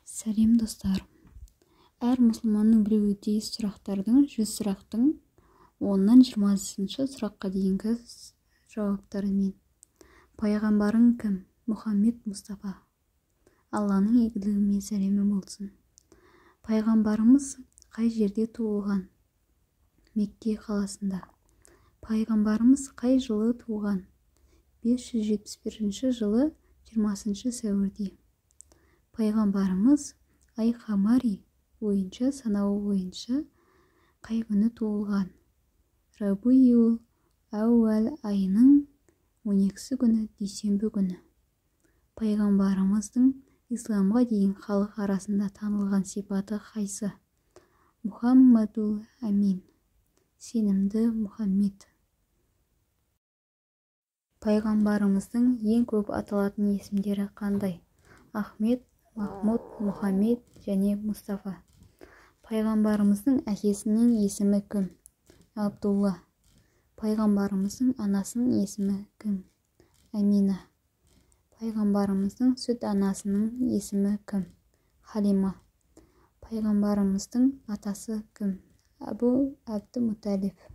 Сәлем достар. Әр мұсылманның білуі тиіс сұрақтардың 100 сұрақтың 10-нан 20 сұраққа дейінгі жауаптарымен. Пайғамбарың кім? Мұхаммед Мұстафа. Алланың игілігі мен сәлемі болсын. Пайғамбарымыз қай жерде туылған? Мекке қаласында. Пайғамбарымыз қай жылы туған? 571 жылы 20 сәуірде. Пайғамбарымыз Ай-Хамари бойынша санауы бойынша қай күні туылған? Рабиул Ауал айының 12 күні дүйсенбі күні. Пайғамбарымыздың исламға дейін халық арасында танылған сипаты қайсы? Мұхаммадул Амин. Сенімді Мұхаммед. Пайғамбарымыздың ең көп аталатын есімдері қандай? Ахмет, Махмуд, Мұхаммед және Мұстафа. Пайғамбарымыздың әкесінің есімі кім? Абдулла. Пайғамбарымыздың анасының есімі кім? Амина. Пайғамбарымыздың сүт анасының есімі кім? Халима. Пайғамбарымыздың атасы кім? Абу Абдымуталиб.